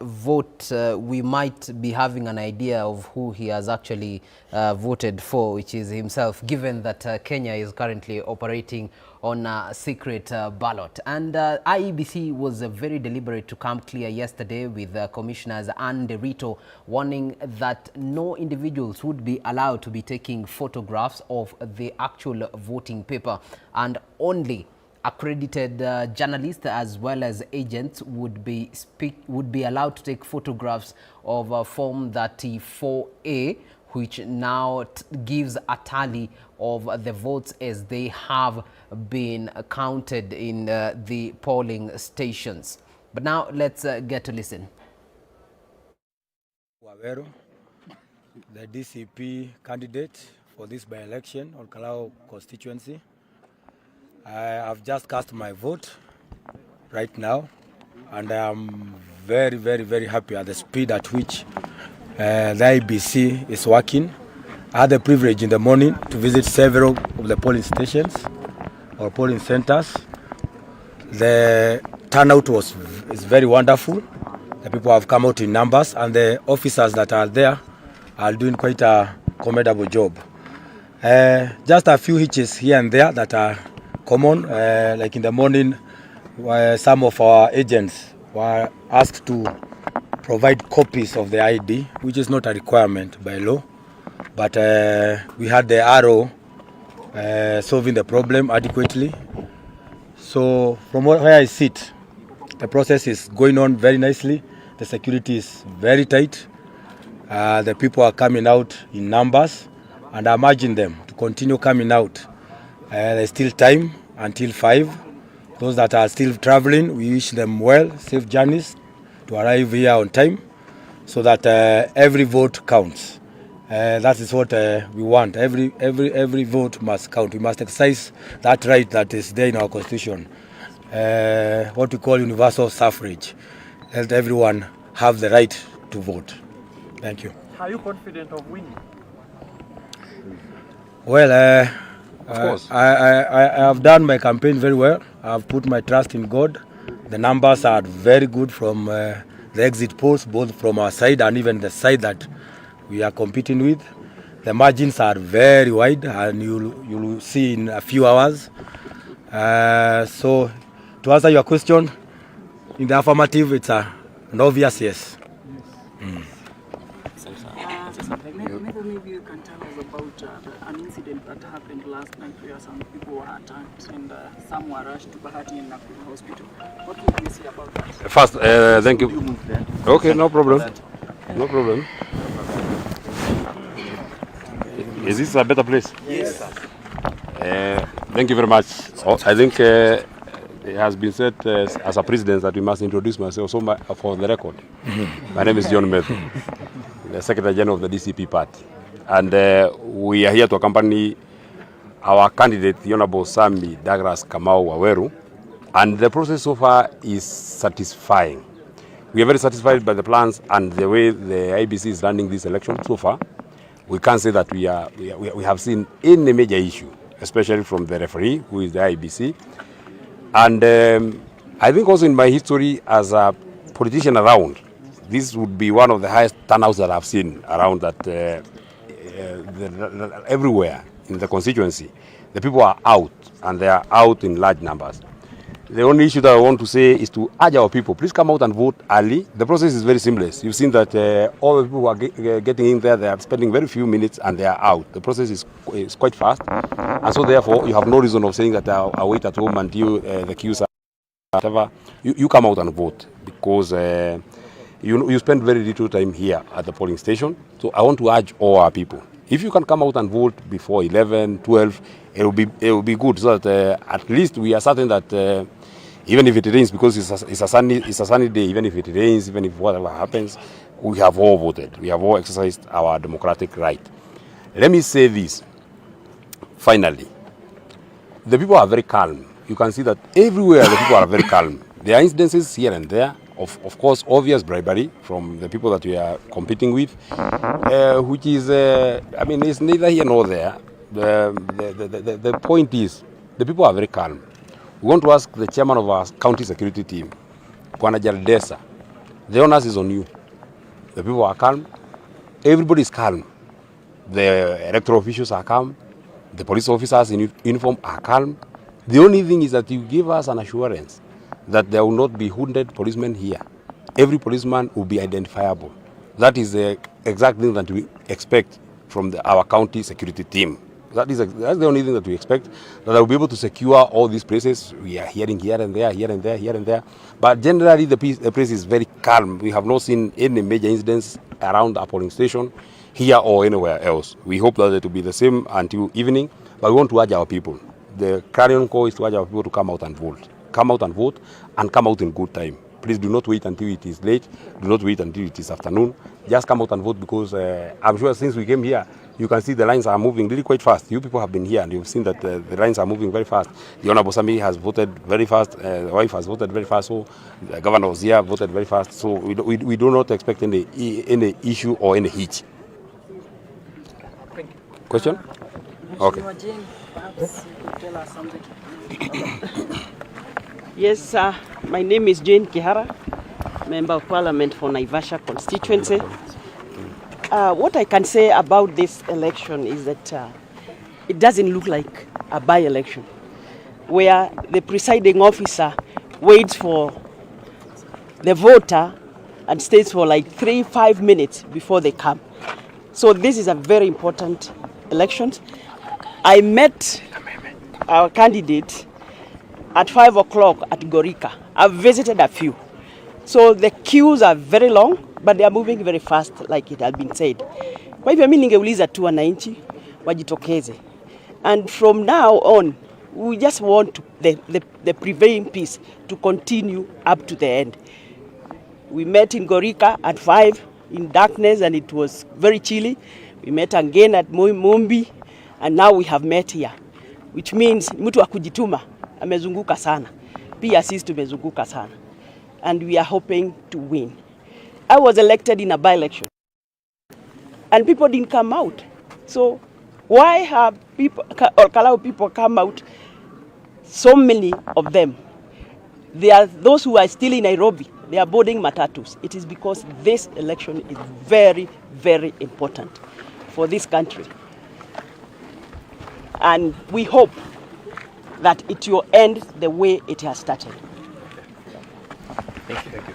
vote we might be having an idea of who he has actually voted for, which is himself, given that Kenya is currently operating on a secret ballot. And IEBC was very deliberate to come clear yesterday with commissioners and Rito warning that no individuals would be allowed to be taking photographs of the actual voting paper, and only accredited journalists as well as agents would be allowed to take photographs of Form 34A, which now gives a tally of the votes as they have been counted in the polling stations. But now let's get to listen. Wawero, the DCP candidate for this by-election, Ol Kalou constituency. I have just cast my vote right now, and I am very, very, very happy at the speed at which the IEBC is working. I had the privilege in the morning to visit several of the polling stations or polling centers. The turnout is very wonderful. The people have come out in numbers, and the officers that are there are doing quite a commendable job. Just a few hitches here and there that are common, like in the morning, some of our agents were asked to provide copies of the ID, which is not a requirement by law. But we had the RO solving the problem adequately. So from where I sit, the process is going on very nicely. The security is very tight. The people are coming out in numbers, and I'm urging them to continue coming out. There's still time until 5. Those that are still traveling, we wish them well, safe journeys to arrive here on time, so that every vote counts. That is what we want. Every vote must count. We must exercise that right that is there in our constitution. what we call universal suffrage. Let everyone have the right to vote. Thank you. Are you confident of winning? Well, of course. I have done my campaign very well. I've put my trust in God. The numbers are very good from the exit polls, both from our side and even the side that we are competing with. The margins are very wide, and you'll see in a few hours. So, to answer your question, in the affirmative, it's an obvious yes. Maybe you can tell us about an incident that happened last night where some people were attacked and some were rushed to Bahati and Nakuru Hospital. What would you say about that? First, thank you. Okay, no problem. No problem. Is this a better place? Yes, sir. Thank you very much. I think it has been said as a president that we must introduce myself. So for the record, my name is John Methu, the Secretary General of the DCP Party. And we are here to accompany our candidate, the Honorable Sammy Kamau Ngotho. And the process so far is satisfying. We are very satisfied by the plans and the way the IBC is running this election so far. We can't say that we have seen any major issue, especially from the referee, who is the IBC. And I think also in my history as a politician around, this would be one of the highest turnouts that I've seen around that everywhere in the constituency. The people are out, and they are out in large numbers. The only issue that I want to say is to urge our people, please come out and vote early. The process is very seamless. You've seen that all the people who are getting in there, they are spending very few minutes and they are out. The process is quite fast. And so therefore, you have no reason of saying that I'll wait at home until the queues are whatever. You come out and vote because you spend very little time here at the polling station. So I want to urge all our people. If you can come out and vote before 11, 12, it will be good, so that at least we are certain that even if it rains, because it's a sunny day, even if it rains, even if whatever happens, we have all voted. We have all exercised our democratic right. Let me say this. Finally, the people are very calm. You can see that everywhere the people are very calm. There are incidences here and there, of course, obvious bribery from the people that we are competing with, which is, I mean, it's neither here nor there. The point is, the people are very calm. We want to ask the chairman of our county security team, Bwana Jaldesa, the onus is on you. The people are calm. Everybody is calm. The electoral officials are calm. The police officers in uniform are calm. The only thing is that you give us an assurance that there will not be 100 policemen here. Every policeman will be identifiable. That is the exact thing that we expect from our county security team. That's the only thing that we expect, that I will be able to secure all these places. We are hearing here and there, here and there, here and there. But generally, the place is very calm. We have not seen any major incidents around our polling station, here or anywhere else. We hope that it will be the same until evening, but we want to urge our people. The clarion call is to urge our people to come out and vote. Come out and vote, and come out in good time. Please do not wait until it is late. Do not wait until it is afternoon. Just come out and vote, because I'm sure since we came here, you can see the lines are moving really quite fast. You people have been here and you've seen that the lines are moving very fast. The Honorable Sammy has voted very fast. The wife has voted very fast. So the governor was here, voted very fast. So we do not expect any issue or any hitch. Thank you. Question? Okay. Jane, perhaps you could tell us something. Yes, my name is Jane Kihara, Member of Parliament for Naivasha constituency. What I can say about this election is that it doesn't look like a by-election, where the presiding officer waits for the voter and stays for like 3-5 minutes before they come. So this is a very important election. I met our candidate at 5 o'clock at Gorika. I've visited a few. So the queues are very long, but they are moving very fast, like it has been said. Kwa hivyo mimi ningeuliza tu wananchi wajitokeze. And from now on, we just want the prevailing peace to continue up to the end. We met in Gorika at 5 in darkness, and it was very chilly. We met again at Mumbi, and now we have met here, which means mtu wa kujituma amezunguka sana. pia sisi tumezunguka sana, and we are hoping to win. I was elected in a by-election and people didn't come out. So why have people, Ol Kalou people come out, so many of them? There are those who are still in Nairobi. They are boarding matatus. It is because this election is very, very important for this country. And we hope that it will end the way it has started. Thank you. Thank you.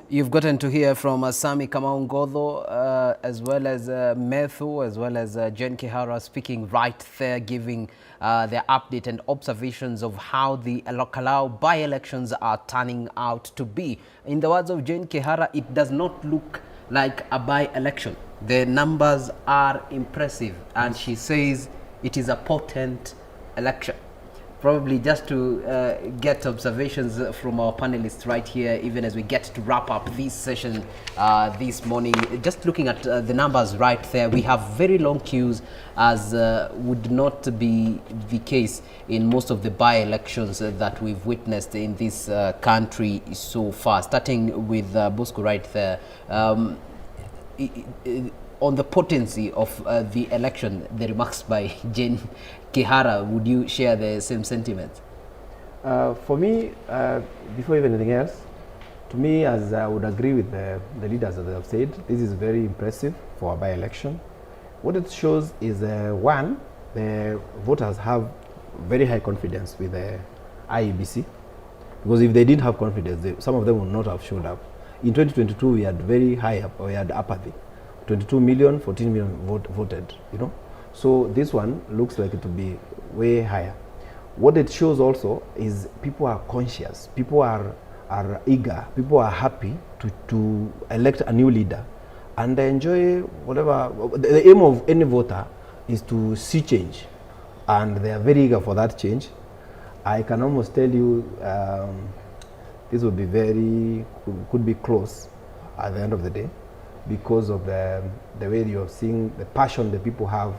You've gotten to hear from Sammy Kamau Ngotho, as well as Methu, as well as Jen Kihara speaking right there, giving their update and observations of how the Ol Kalou by-elections are turning out to be. In the words of Jen Kihara, it does not look like a by-election. The numbers are impressive, and she says it is a potent election. Probably just to get observations from our panelists right here, even as we get to wrap up this session this morning. Just looking at the numbers right there, we have very long queues, as would not be the case in most of the by-elections that we've witnessed in this country so far. Starting with Bosco right there. On the potency of the election, the remarks by Jane Kihara, would you share the same sentiment? For me, before even anything else, to me, as I would agree with the leaders that have said, this is very impressive for a by-election. What it shows is, one, the voters have very high confidence with the IEBC, because if they didn't have confidence, some of them would not have showed up. In 2022, we had very high, we had apathy. 22 million, 14 million voted, you know. So this one looks like it will be way higher. What it shows also is people are conscious, people are eager, people are happy to elect a new leader, and they enjoy whatever. The aim of any voter is to see change, and they are very eager for that change. I can almost tell you this will be could be close at the end of the day, because of the way you're seeing the passion the people have.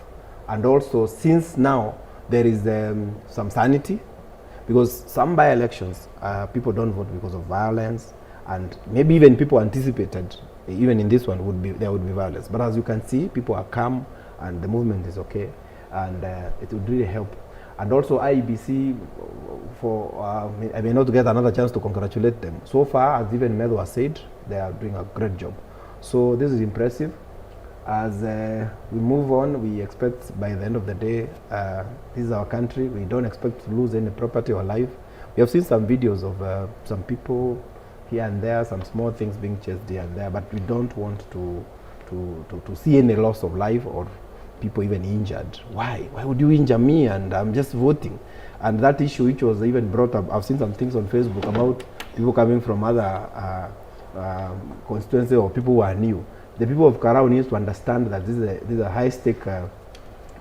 And also, since now there is some sanity, because some by-elections, people don't vote because of violence, and maybe even people anticipated, even in this one, there would be violence. But as you can see, people are calm, and the movement is okay, and it would really help. And also IEBC, I may not get another chance to congratulate them. So far, as even Methu has said, they are doing a great job. So this is impressive. As we move on, we expect by the end of the day, this is our country. We don't expect to lose any property or life. We have seen some videos of some people here and there, some small things being chased here and there, but we don't want to see any loss of life or people even injured. Why? Why would you injure me and I'm just voting? And that issue which was even brought up, I've seen some things on Facebook about people coming from other constituencies or people who are new. The people of Kalou need to understand that this is a high-stake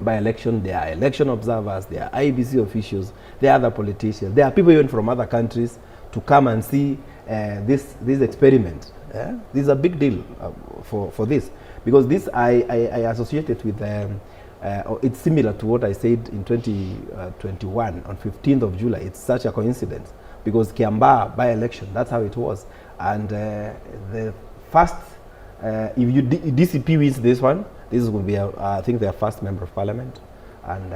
by-election. There are election observers, there are IEBC officials, there are other politicians, there are people even from other countries to come and see this experiment. Yeah? This is a big deal for this, because this I associate it with, it's similar to what I said in 2021 on 15th of July. It's such a coincidence, because Kiambaa by-election, that's how it was. And the first, if DCP wins this one, this will be, I think, their first member of parliament. And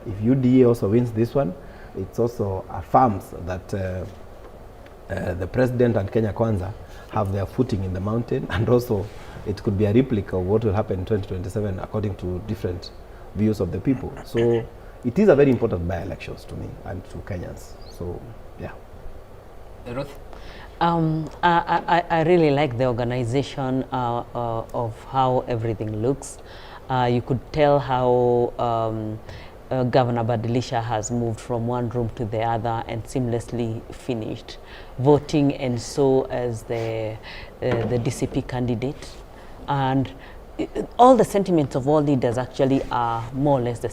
if UDA also wins this one, it also affirms that the president and Kenya Kwanza have their footing in the mountain, and also it could be a replica of what will happen in 2027 according to different views of the people. So it is a very important by-elections to me and to Kenyans. So, yeah. Ruth? I really like the organization of how everything looks. You could tell how Governor Badilisha has moved from one room to the other and seamlessly finished voting, and so as the DCP candidate. And all the sentiments of all leaders actually are more or less the